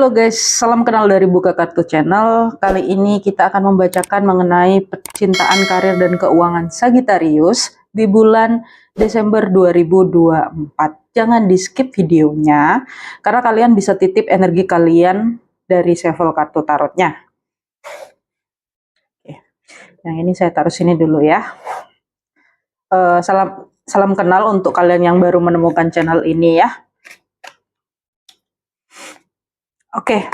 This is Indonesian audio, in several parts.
Halo guys, salam kenal dari Buka Kartu Channel. Kali ini kita akan membacakan mengenai percintaan, karir, dan keuangan Sagittarius di bulan Desember 2024. Jangan di skip videonya, karena kalian bisa titip energi kalian dari shuffle kartu tarotnya. Oke. Yang ini saya taruh sini dulu ya. Salam kenal untuk kalian yang baru menemukan channel ini ya. Oke,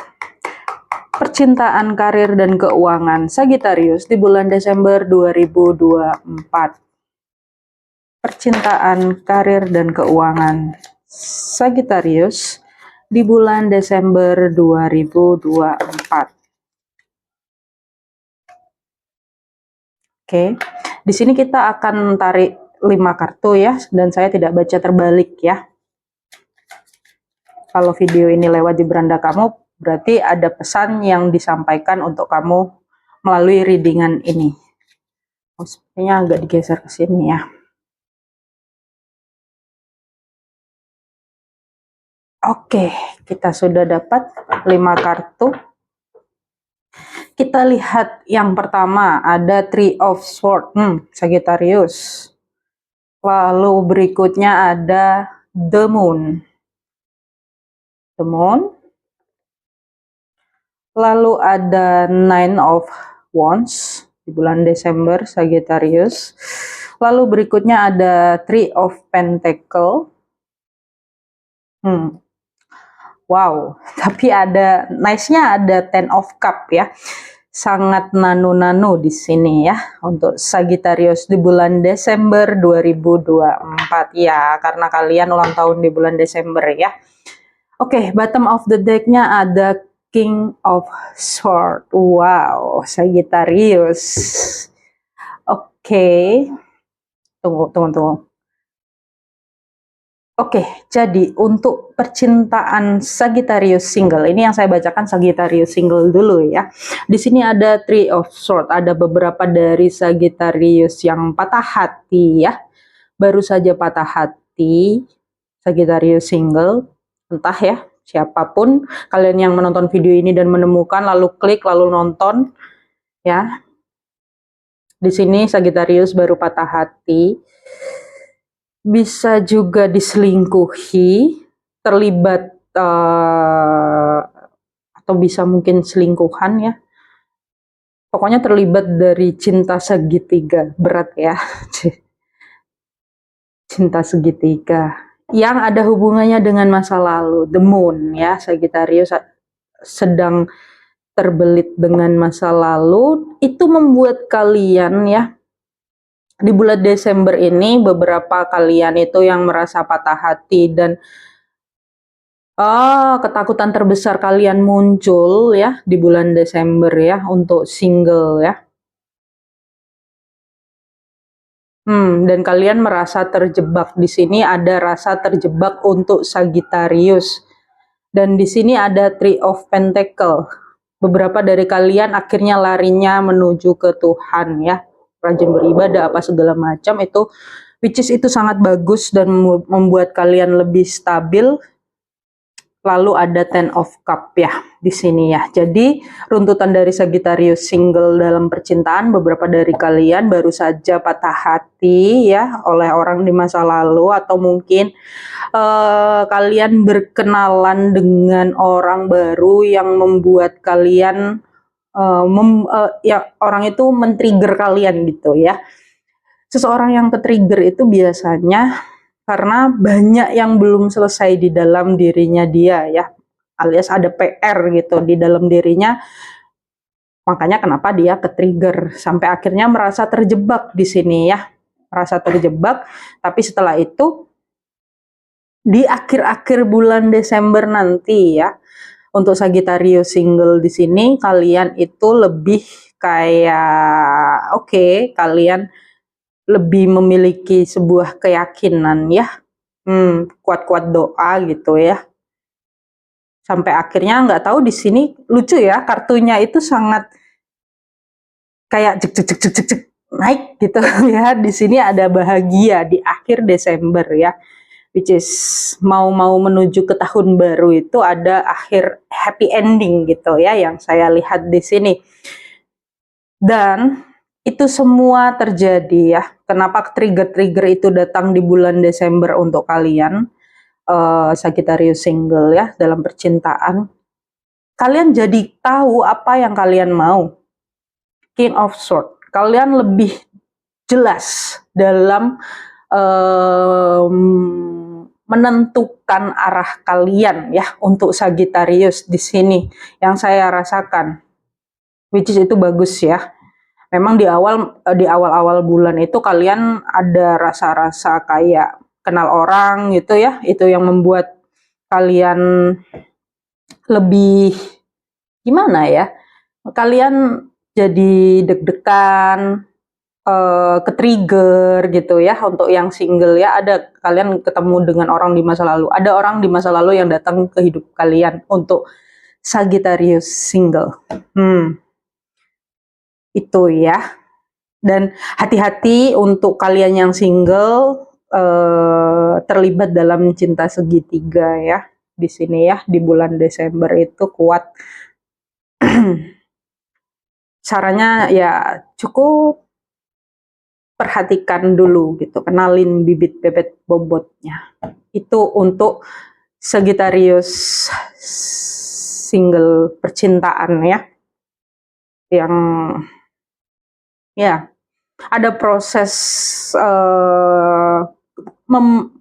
percintaan, karir, dan keuangan Sagittarius di bulan Desember 2024. Percintaan, karir, dan keuangan Sagittarius di bulan Desember 2024. Oke, di sini kita akan tarik 5 kartu ya, dan saya tidak baca terbalik ya. Kalau video ini lewat di beranda kamu, berarti ada pesan yang disampaikan untuk kamu melalui readingan ini. Oh, sepertinya agak digeser ke sini ya. Oke, kita sudah dapat 5 kartu. Kita lihat yang pertama, ada Three of Swords, Sagittarius. Lalu berikutnya ada The Moon. Lalu ada Nine of Wands di bulan Desember Sagittarius. Lalu berikutnya ada Three of Pentacles. Wow, tapi ada nice-nya ada Ten of Cup ya. Sangat nano-nano di sini ya untuk Sagittarius di bulan Desember 2024 ya, karena kalian ulang tahun di bulan Desember ya. Oke, bottom of the deck-nya ada King of Swords. Wow, Sagittarius. Oke. Tunggu. Oke, jadi untuk percintaan Sagittarius single, ini yang saya bacakan Sagittarius single dulu ya. Di sini ada Three of Swords, ada beberapa dari Sagittarius yang patah hati ya. Baru saja patah hati, Sagittarius single, entah ya, siapapun kalian yang menonton video ini dan menemukan, lalu klik, lalu nonton ya. Di sini Sagittarius baru patah hati. Bisa juga diselingkuhi, terlibat atau bisa mungkin selingkuhan ya. Pokoknya terlibat dari cinta segitiga, berat ya. Cinta segitiga yang ada hubungannya dengan masa lalu, The Moon ya. Sagittarius sedang terbelit dengan masa lalu. Itu membuat kalian ya, di bulan Desember ini beberapa kalian itu yang merasa patah hati dan ketakutan terbesar kalian muncul ya di bulan Desember ya untuk single ya. Dan kalian merasa terjebak. Di sini ada rasa terjebak untuk Sagittarius. Dan di sini ada Three of Pentacles. Beberapa dari kalian akhirnya larinya menuju ke Tuhan ya. Rajin beribadah apa segala macam itu, which is itu sangat bagus dan membuat kalian lebih stabil. Lalu ada Ten of Cup ya di sini ya. Jadi runtutan dari Sagittarius single dalam percintaan, beberapa dari kalian baru saja patah hati ya oleh orang di masa lalu, atau mungkin kalian berkenalan dengan orang baru yang membuat kalian ya orang itu men-trigger kalian gitu ya. Seseorang yang ke-trigger itu biasanya karena banyak yang belum selesai di dalam dirinya dia ya, alias ada PR gitu di dalam dirinya, makanya kenapa dia ke-trigger sampai akhirnya merasa terjebak di sini ya, merasa terjebak. Tapi setelah itu di akhir-akhir bulan Desember nanti ya, untuk Sagittarius single di sini kalian itu lebih kayak kalian lebih memiliki sebuah keyakinan ya, kuat-kuat doa gitu ya. Sampai akhirnya nggak tahu, di sini lucu ya, kartunya itu sangat kayak cek naik gitu ya. Di sini ada bahagia di akhir Desember ya. which is mau menuju ke tahun baru itu ada akhir happy ending gitu ya, yang saya lihat di sini. Dan itu semua terjadi ya. Kenapa trigger-trigger itu datang di bulan Desember untuk kalian Sagittarius single ya, dalam percintaan. Kalian jadi tahu apa yang kalian mau. King of Swords. Kalian lebih jelas dalam menentukan arah kalian ya untuk Sagittarius di sini yang saya rasakan, which is itu bagus ya. Memang di awal-awal bulan itu kalian ada rasa-rasa kayak kenal orang gitu ya, itu yang membuat kalian lebih gimana ya, kalian jadi deg-degan, ke-trigger gitu ya. Untuk yang single ya, ada kalian ketemu dengan orang di masa lalu, ada orang di masa lalu yang datang ke hidup kalian untuk Sagittarius single. Itu ya. Dan hati-hati untuk kalian yang single terlibat dalam cinta segitiga ya di sini ya, di bulan Desember itu kuat. Caranya ya cukup perhatikan dulu gitu, kenalin bibit bebet bobotnya. Itu untuk Sagittarius single percintaan ya, yang ya ada proses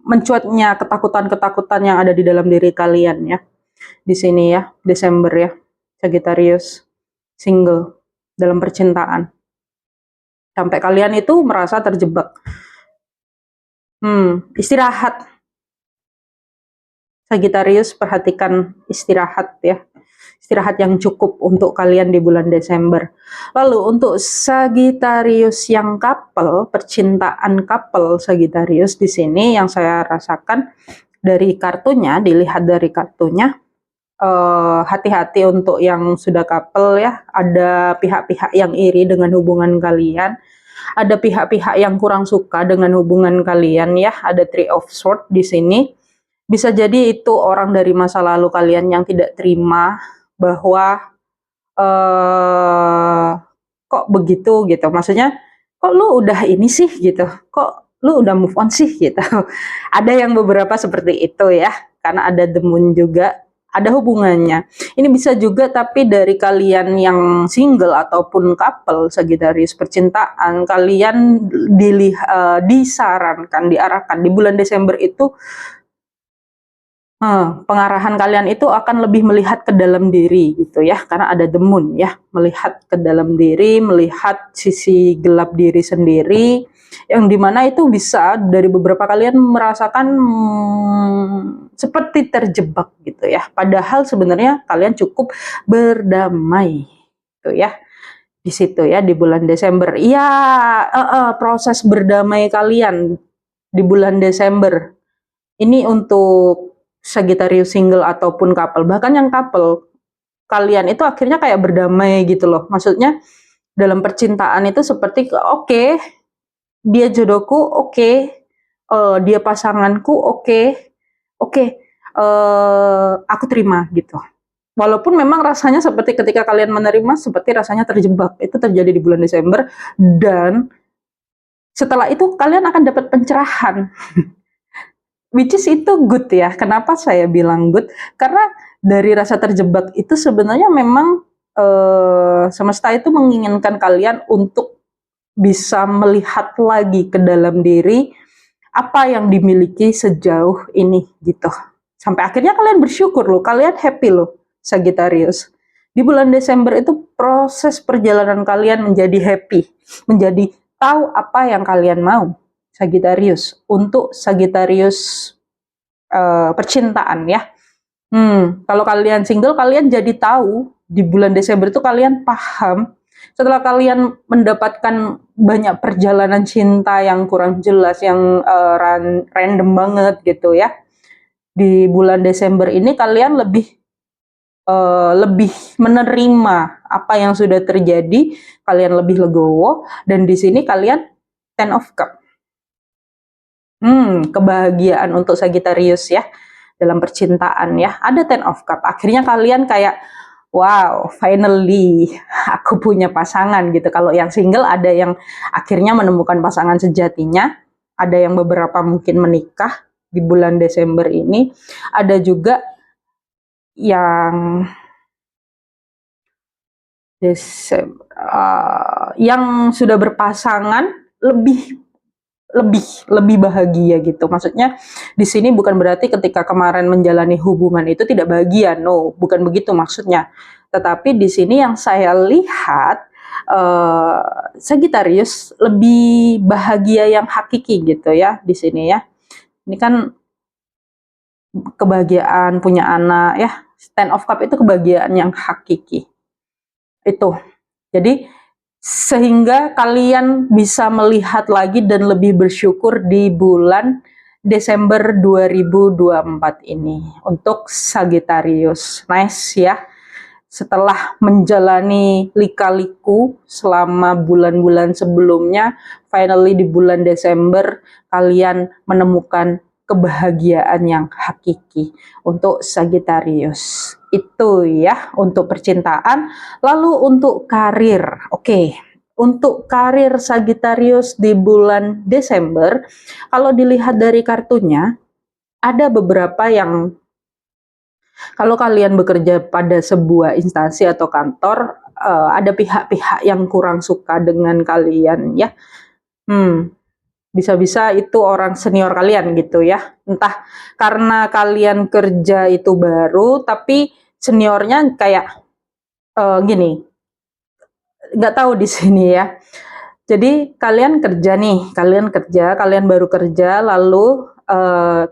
mencuatnya ketakutan-ketakutan yang ada di dalam diri kalian ya di sini ya, Desember ya, Sagittarius single dalam percintaan, sampai kalian itu merasa terjebak. Istirahat Sagittarius, perhatikan istirahat ya, istirahat yang cukup untuk kalian di bulan Desember. Lalu untuk Sagittarius yang couple, percintaan couple Sagittarius di sini yang saya rasakan dari kartunya, dilihat dari kartunya, hati-hati untuk yang sudah couple ya, ada pihak-pihak yang iri dengan hubungan kalian, ada pihak-pihak yang kurang suka dengan hubungan kalian ya, ada Three of Swords di sini. Bisa jadi itu orang dari masa lalu kalian yang tidak terima bahwa kok begitu gitu, maksudnya kok lu udah ini sih gitu, kok lu udah move on sih gitu. Ada yang beberapa seperti itu ya, karena ada the moon juga, ada hubungannya. Ini bisa juga tapi dari kalian yang single ataupun couple Sagittarius percintaan, kalian disarankan, diarahkan di bulan Desember itu, pengarahan kalian itu akan lebih melihat ke dalam diri gitu ya, karena ada the moon ya, melihat ke dalam diri, melihat sisi gelap diri sendiri, yang dimana itu bisa dari beberapa kalian merasakan seperti terjebak gitu ya, padahal sebenarnya kalian cukup berdamai gitu ya di situ ya di bulan Desember. Iya, proses berdamai kalian di bulan Desember ini untuk Sagittarius single ataupun couple, bahkan yang couple, kalian itu akhirnya kayak berdamai gitu loh. Maksudnya dalam percintaan itu seperti oke, dia jodohku, oke, dia pasanganku, oke, aku terima gitu. Walaupun memang rasanya seperti ketika kalian menerima, seperti rasanya terjebak. Itu terjadi di bulan Desember, dan setelah itu kalian akan dapat pencerahan. Which is itu good ya. Kenapa saya bilang good? Karena dari rasa terjebak itu sebenarnya memang semesta itu menginginkan kalian untuk bisa melihat lagi ke dalam diri apa yang dimiliki sejauh ini gitu. Sampai akhirnya kalian bersyukur loh, kalian happy loh Sagittarius. Di bulan Desember itu proses perjalanan kalian menjadi happy, menjadi tahu apa yang kalian mau. Sagittarius, untuk Sagittarius percintaan ya. Kalau kalian single, kalian jadi tahu di bulan Desember itu kalian paham setelah kalian mendapatkan banyak perjalanan cinta yang kurang jelas, yang random banget gitu ya. Di bulan Desember ini kalian lebih menerima apa yang sudah terjadi, kalian lebih legowo, dan di sini kalian Ten of Cups. Kebahagiaan untuk Sagittarius ya, dalam percintaan ya. Ada Ten of Cup. Akhirnya kalian kayak, wow, finally aku punya pasangan gitu. Kalau yang single ada yang akhirnya menemukan pasangan sejatinya. Ada yang beberapa mungkin menikah di bulan Desember ini. Ada juga yang yang sudah berpasangan lebih bahagia gitu. Maksudnya di sini bukan berarti ketika kemarin menjalani hubungan itu tidak bahagia, no, bukan begitu maksudnya. Tetapi di sini yang saya lihat Sagittarius lebih bahagia yang hakiki gitu ya di sini ya. Ini kan kebahagiaan punya anak ya. Ten of Cup itu kebahagiaan yang hakiki. Itu. Jadi sehingga kalian bisa melihat lagi dan lebih bersyukur di bulan Desember 2024 ini untuk Sagittarius. Nice ya. Setelah menjalani lika-liku selama bulan-bulan sebelumnya, finally di bulan Desember kalian menemukan kebahagiaan yang hakiki untuk Sagittarius. Itu ya untuk percintaan. Lalu untuk karir, oke. Untuk karir Sagittarius di bulan Desember, kalau dilihat dari kartunya, ada beberapa yang kalau kalian bekerja pada sebuah instansi atau kantor, ada pihak-pihak yang kurang suka dengan kalian ya. Bisa-bisa itu orang senior kalian gitu ya. Entah karena kalian kerja itu baru, tapi seniornya kayak gini, nggak tahu di sini ya. Jadi kalian kalian baru kerja, lalu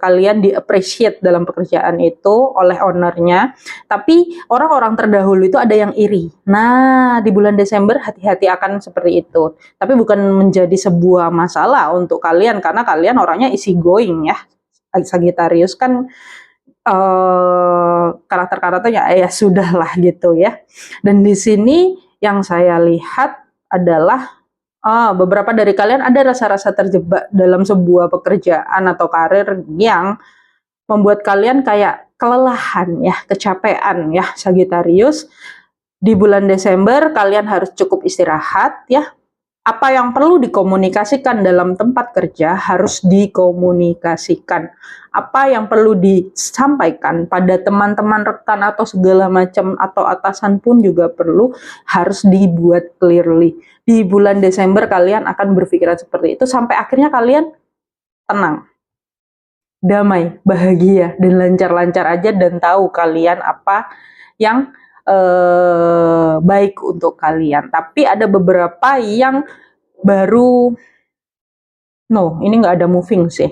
kalian di-appreciate dalam pekerjaan itu oleh ownernya, tapi orang-orang terdahulu itu ada yang iri. Nah, di bulan Desember hati-hati akan seperti itu. Tapi bukan menjadi sebuah masalah untuk kalian, karena kalian orangnya easy going ya. Sagittarius kan karakter-karakternya ya sudahlah gitu ya. Dan di sini yang saya lihat adalah beberapa dari kalian ada rasa-rasa terjebak dalam sebuah pekerjaan atau karir yang membuat kalian kayak kelelahan ya, kecapean ya Sagittarius. Di bulan Desember kalian harus cukup istirahat ya. Apa yang perlu dikomunikasikan dalam tempat kerja harus dikomunikasikan. Apa yang perlu disampaikan pada teman-teman rekan atau segala macam atau atasan pun juga harus dibuat clearly. Di bulan Desember kalian akan berpikiran seperti itu sampai akhirnya kalian tenang, damai, bahagia, dan lancar-lancar aja dan tahu kalian apa yang baik untuk kalian. Tapi ada beberapa yang baru, no, ini nggak ada moving sih.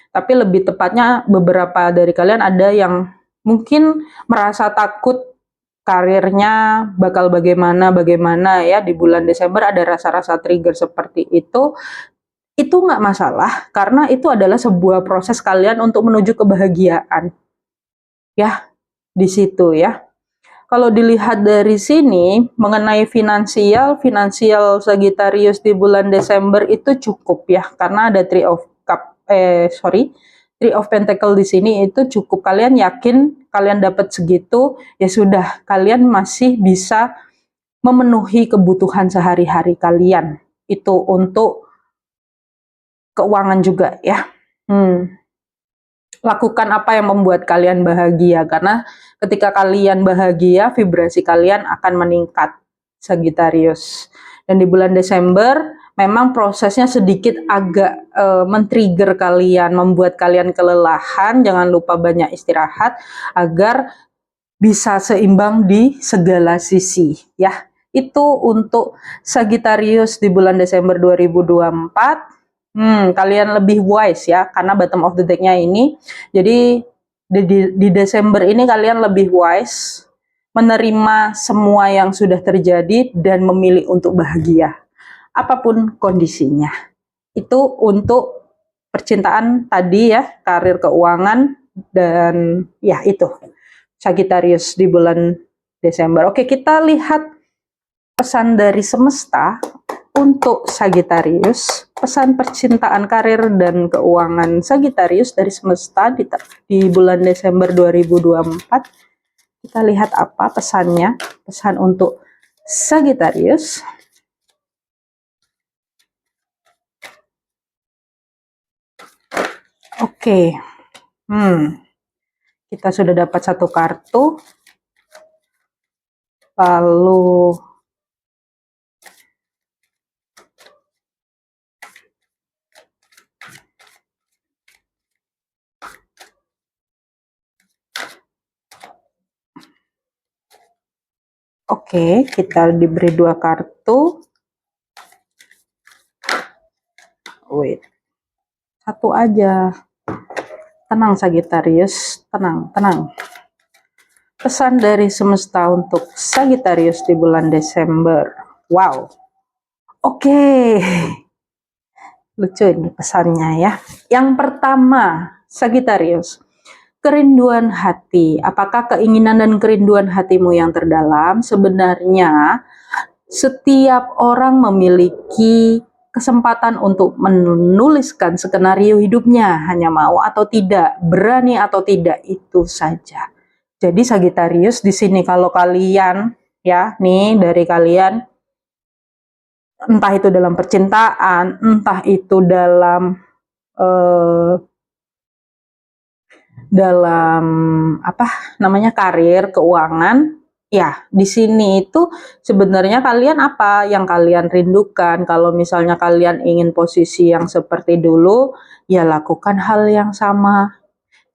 Tapi lebih tepatnya beberapa dari kalian ada yang mungkin merasa takut karirnya bakal bagaimana ya di bulan Desember, ada rasa-rasa trigger seperti itu nggak masalah, karena itu adalah sebuah proses kalian untuk menuju kebahagiaan. Ya, di situ ya. Kalau dilihat dari sini, mengenai finansial Sagittarius di bulan Desember itu cukup ya, karena ada Three of Pentacle di sini itu cukup. Kalian yakin kalian dapat segitu, ya sudah, kalian masih bisa memenuhi kebutuhan sehari-hari kalian. Itu untuk keuangan juga ya. Lakukan apa yang membuat kalian bahagia, karena ketika kalian bahagia, vibrasi kalian akan meningkat, Sagittarius. Dan di bulan Desember, memang prosesnya sedikit agak men-trigger kalian, membuat kalian kelelahan. Jangan lupa banyak istirahat, agar bisa seimbang di segala sisi, ya. Itu untuk Sagittarius di bulan Desember 2024. Kalian lebih wise ya, karena bottom of the deck-nya ini. Jadi di Desember ini kalian lebih wise, menerima semua yang sudah terjadi dan memilih untuk bahagia apapun kondisinya. Itu untuk percintaan tadi ya, karir, keuangan, dan ya itu Sagittarius di bulan Desember. Oke, kita lihat pesan dari semesta untuk Sagittarius, pesan percintaan, karir, dan keuangan Sagittarius dari semesta di bulan Desember 2024. Kita lihat apa pesannya, pesan untuk Sagittarius. Oke, kita sudah dapat satu kartu. Lalu oke, kita diberi dua kartu. Wait, satu aja. Tenang Sagittarius, tenang. Pesan dari semesta untuk Sagittarius di bulan Desember. Wow. Oke. Lucu ini pesannya ya. Yang pertama, Sagittarius. Kerinduan hati. Apakah keinginan dan kerinduan hatimu yang terdalam? Sebenarnya setiap orang memiliki kesempatan untuk menuliskan skenario hidupnya, hanya mau atau tidak, berani atau tidak, itu saja. Jadi Sagittarius di sini kalau kalian ya, nih dari kalian, entah itu dalam percintaan, entah itu dalam apa namanya, karir, keuangan, ya di sini itu sebenarnya kalian apa yang kalian rindukan. Kalau misalnya kalian ingin posisi yang seperti dulu, ya lakukan hal yang sama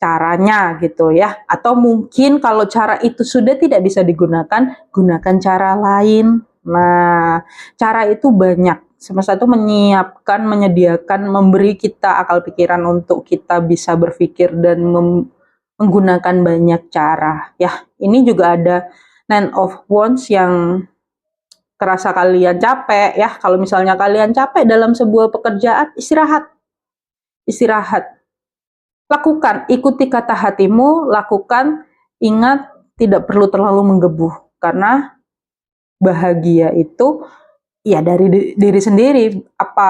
caranya gitu ya. Atau mungkin kalau cara itu sudah tidak bisa digunakan, gunakan cara lain. Nah, cara itu banyak. Semesta itu menyiapkan, menyediakan, memberi kita akal pikiran untuk kita bisa berpikir dan menggunakan banyak cara. Ya, ini juga ada Nine of Wands yang terasa kalian capek ya. Kalau misalnya kalian capek dalam sebuah pekerjaan, istirahat. Lakukan, ikuti kata hatimu, lakukan, ingat tidak perlu terlalu menggebu, karena bahagia itu ya dari diri sendiri. Apa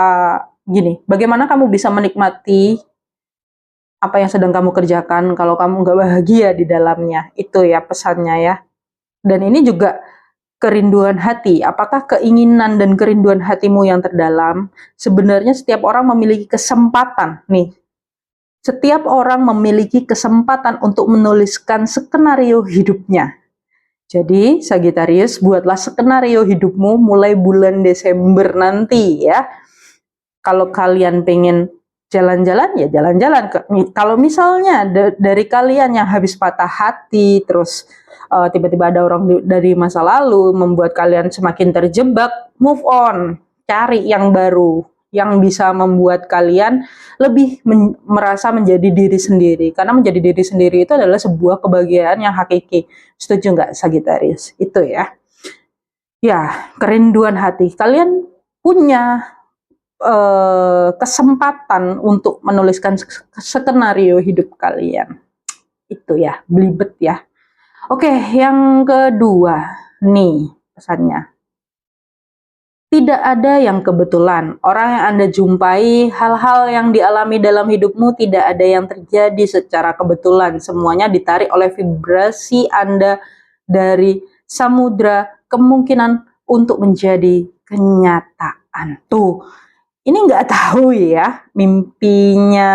gini, bagaimana kamu bisa menikmati apa yang sedang kamu kerjakan kalau kamu nggak bahagia di dalamnya? Itu ya pesannya ya. Dan ini juga kerinduan hati. Apakah keinginan dan kerinduan hatimu yang terdalam? Sebenarnya setiap orang memiliki kesempatan nih. Setiap orang memiliki kesempatan untuk menuliskan skenario hidupnya. Jadi, Sagittarius, buatlah skenario hidupmu mulai bulan Desember nanti ya. Kalau kalian pengen jalan-jalan, ya jalan-jalan. Kalau misalnya dari kalian yang habis patah hati, terus tiba-tiba ada orang dari masa lalu membuat kalian semakin terjebak, move on, cari yang baru, yang bisa membuat kalian lebih merasa menjadi diri sendiri. Karena menjadi diri sendiri itu adalah sebuah kebahagiaan yang hakiki. Setuju nggak Sagittarius? Itu ya. Ya, kerinduan hati. Kalian punya kesempatan untuk menuliskan skenario hidup kalian. Itu ya, belibet ya. Oke, yang kedua nih pesannya. Tidak ada yang kebetulan. Orang yang Anda jumpai, hal-hal yang dialami dalam hidupmu tidak ada yang terjadi secara kebetulan. Semuanya ditarik oleh vibrasi Anda dari samudra kemungkinan untuk menjadi kenyataan. Tuh, ini nggak tahu ya mimpinya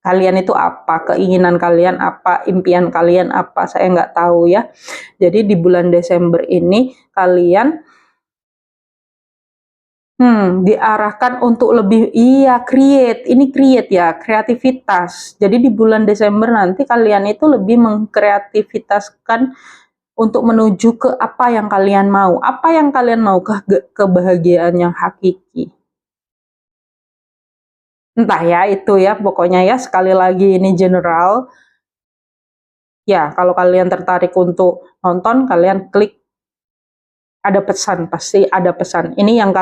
kalian itu apa, keinginan kalian apa, impian kalian apa, saya nggak tahu ya. Jadi di bulan Desember ini kalian diarahkan untuk lebih, iya, create ya, kreativitas. Jadi di bulan Desember nanti kalian itu lebih mengkreativitaskan untuk menuju ke apa yang kalian mau. Apa yang kalian mau, kebahagiaan yang hakiki. Entah ya, itu ya, pokoknya ya, sekali lagi ini general. Ya, kalau kalian tertarik untuk nonton, kalian klik, ada pesan, pasti ada pesan. Ini yang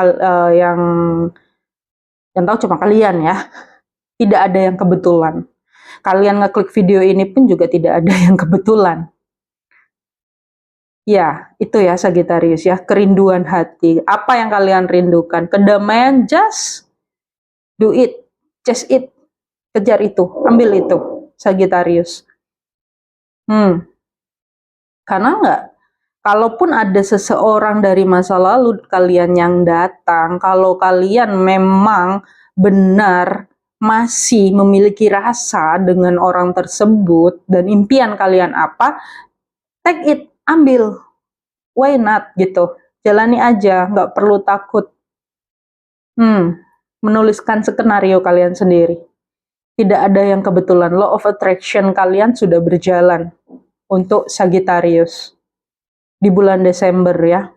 tahu cuma kalian ya. Tidak ada yang kebetulan. Kalian ngeklik video ini pun juga tidak ada yang kebetulan. Ya, itu ya Sagittarius ya, kerinduan hati. Apa yang kalian rindukan? Kedamaian, just do it, chase it, kejar itu, ambil itu, Sagittarius. Karena enggak, kalaupun ada seseorang dari masa lalu kalian yang datang, kalau kalian memang benar masih memiliki rasa dengan orang tersebut dan impian kalian apa, take it, ambil, why not gitu, jalani aja, nggak perlu takut. Menuliskan skenario kalian sendiri. Tidak ada yang kebetulan, law of attraction kalian sudah berjalan untuk Sagittarius di bulan Desember ya.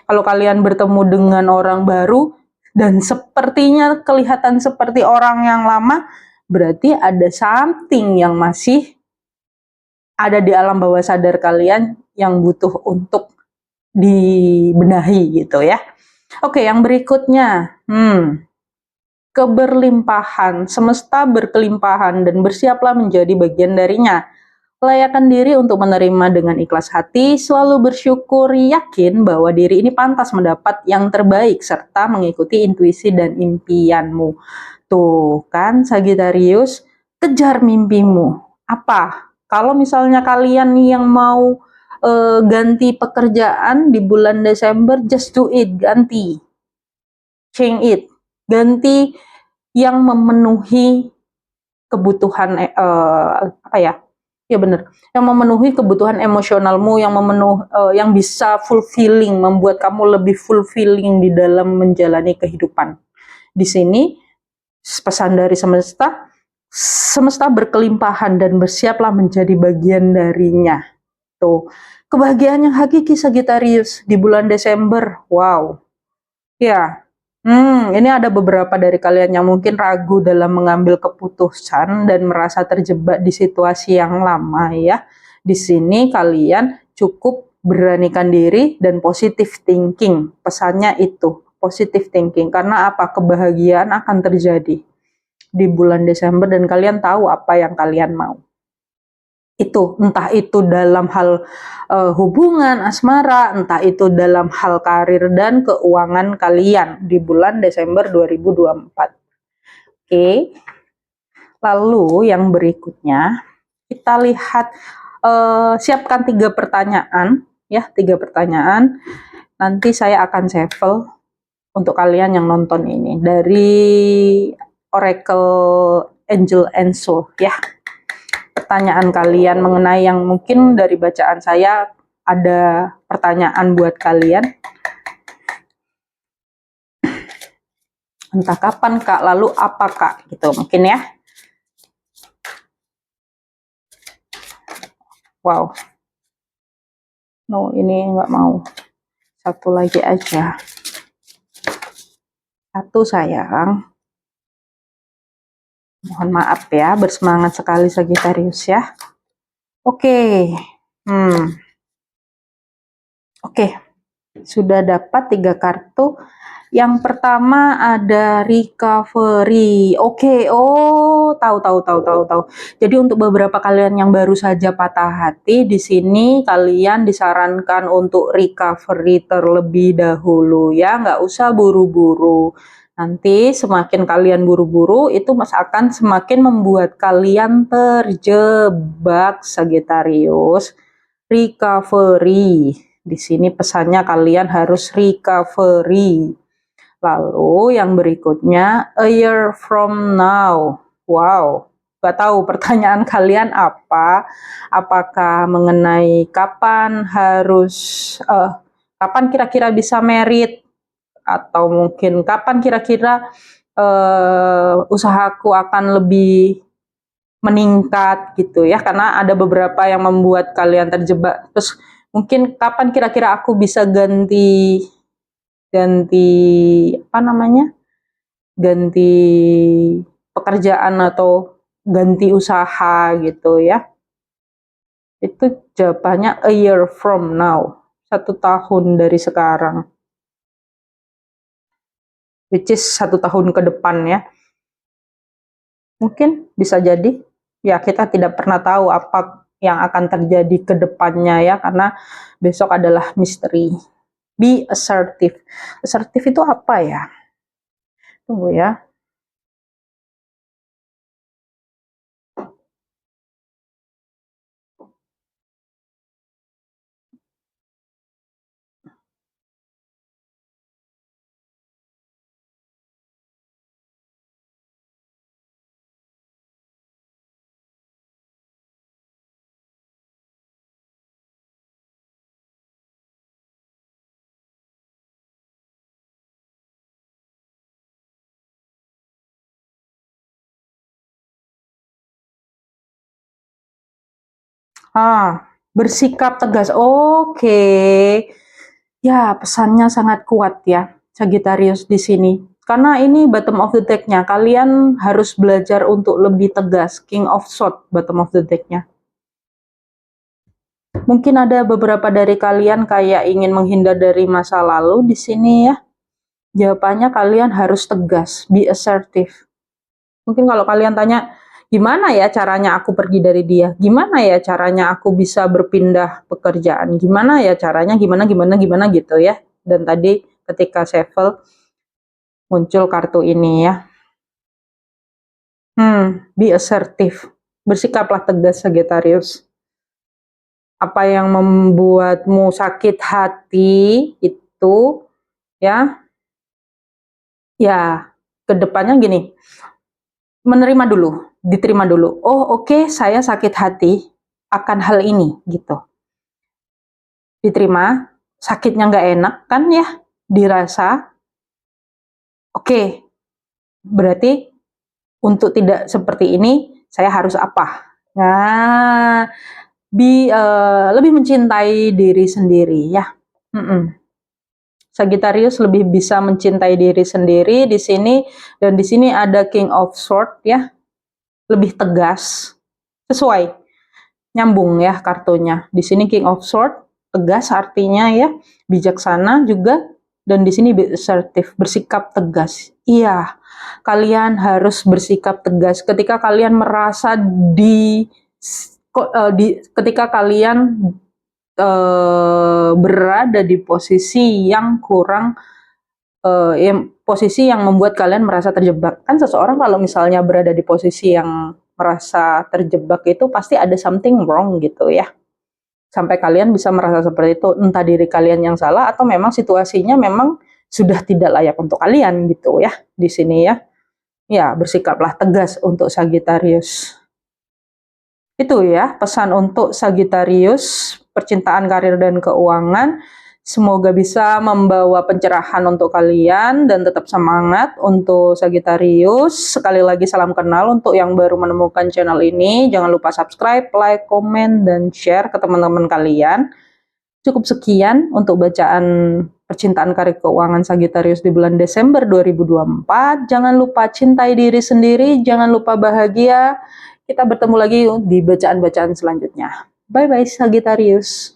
Kalau kalian bertemu dengan orang baru dan sepertinya kelihatan seperti orang yang lama, berarti ada something yang masih ada di alam bawah sadar kalian yang butuh untuk dibenahi gitu ya. Oke, yang berikutnya, keberlimpahan, semesta berkelimpahan dan bersiaplah menjadi bagian darinya. Layakan diri untuk menerima dengan ikhlas hati, selalu bersyukur, yakin bahwa diri ini pantas mendapat yang terbaik, serta mengikuti intuisi dan impianmu. Tuh kan Sagittarius, kejar mimpimu. Apa? Kalau misalnya kalian yang mau ganti pekerjaan di bulan Desember, just do it, ganti. Change it. Ganti yang memenuhi kebutuhan apa ya? Ya benar, yang memenuhi kebutuhan emosionalmu, yang bisa fulfilling, membuat kamu lebih fulfilling di dalam menjalani kehidupan. Di sini pesan dari semesta, semesta berkelimpahan dan bersiaplah menjadi bagian darinya. Tuh, kebahagiaan yang hakiki Sagittarius di bulan Desember. Wow. Ya, ini ada beberapa dari kalian yang mungkin ragu dalam mengambil keputusan dan merasa terjebak di situasi yang lama ya. Di sini kalian cukup beranikan diri dan positive thinking. Pesannya itu, positive thinking. Karena apa? Kebahagiaan akan terjadi di bulan Desember dan kalian tahu apa yang kalian mau. Itu, entah itu dalam hal hubungan asmara, entah itu dalam hal karir dan keuangan kalian di bulan Desember 2024. Oke. Lalu yang berikutnya kita lihat, siapkan 3 pertanyaan ya, 3 pertanyaan. Nanti saya akan shuffle untuk kalian yang nonton ini dari Oracle Angel and Soul ya. Pertanyaan kalian mengenai yang mungkin dari bacaan saya ada pertanyaan buat kalian. Entah kapan Kak, lalu apa Kak, gitu mungkin ya. Wow. No, ini nggak mau. Satu lagi aja. Satu sayang. Mohon maaf ya, bersemangat sekali Sagittarius ya. Oke. Oke. Sudah dapat 3 kartu. Yang pertama ada recovery. Oke, tahu. Jadi untuk beberapa kalian yang baru saja patah hati, di sini kalian disarankan untuk recovery terlebih dahulu ya, nggak usah buru-buru. Nanti semakin kalian buru-buru, itu akan semakin membuat kalian terjebak Sagittarius. Recovery. Di sini pesannya kalian harus recovery. Lalu yang berikutnya, a year from now. Wow, gak tahu pertanyaan kalian apa. Apakah mengenai kapan kapan kira-kira bisa merit, atau mungkin kapan kira-kira usahaku akan lebih meningkat gitu ya, karena ada beberapa yang membuat kalian terjebak. Terus mungkin kapan kira-kira aku bisa ganti apa namanya, ganti pekerjaan atau ganti usaha gitu ya. Itu jawabannya a year from now, 1 tahun dari sekarang, which is 1 tahun ke depan ya. Mungkin bisa jadi ya, kita tidak pernah tahu apa yang akan terjadi ke depannya ya, karena besok adalah misteri. Be assertive. Assertive itu apa ya? Tunggu ya. Bersikap tegas. Oke. Ya, pesannya sangat kuat ya, Sagittarius di sini. Karena ini bottom of the deck-nya. Kalian harus belajar untuk lebih tegas. King of Swords, bottom of the deck-nya. Mungkin ada beberapa dari kalian kayak ingin menghindar dari masa lalu di sini ya. Jawabannya kalian harus tegas, be assertive. Mungkin kalau kalian tanya, gimana ya caranya aku pergi dari dia? Gimana ya caranya aku bisa berpindah pekerjaan? Gimana ya caranya? Gimana gitu ya. Dan tadi ketika shuffle muncul kartu ini ya. Be assertive. Bersikaplah tegas, Sagittarius. Apa yang membuatmu sakit hati itu ya, ya kedepannya gini, menerima dulu, diterima dulu. Oh oke, saya sakit hati akan hal ini gitu. Diterima, sakitnya nggak enak kan ya, dirasa. Oke, berarti untuk tidak seperti ini saya harus apa? Nah, lebih mencintai diri sendiri ya. Sagittarius lebih bisa mencintai diri sendiri di sini, dan di sini ada King of Swords ya, lebih tegas, sesuai, nyambung ya kartunya. Di sini King of Swords tegas artinya ya, bijaksana juga, dan di sini assertive, bersikap tegas. Iya, kalian harus bersikap tegas ketika kalian merasa ketika kalian berada di posisi yang kurang, posisi yang membuat kalian merasa terjebak. Kan seseorang kalau misalnya berada di posisi yang merasa terjebak itu pasti ada something wrong gitu ya. Sampai kalian bisa merasa seperti itu, entah diri kalian yang salah atau memang situasinya memang sudah tidak layak untuk kalian gitu ya di sini ya. Ya, bersikaplah tegas untuk Sagittarius. Itu ya pesan untuk Sagittarius, percintaan, karir, dan keuangan. Semoga bisa membawa pencerahan untuk kalian dan tetap semangat untuk Sagittarius. Sekali lagi salam kenal untuk yang baru menemukan channel ini. Jangan lupa subscribe, like, komen, dan share ke teman-teman kalian. Cukup sekian untuk bacaan percintaan, karir, keuangan Sagittarius di bulan Desember 2024. Jangan lupa cintai diri sendiri, jangan lupa bahagia. Kita bertemu lagi di bacaan-bacaan selanjutnya. Bye-bye Sagittarius.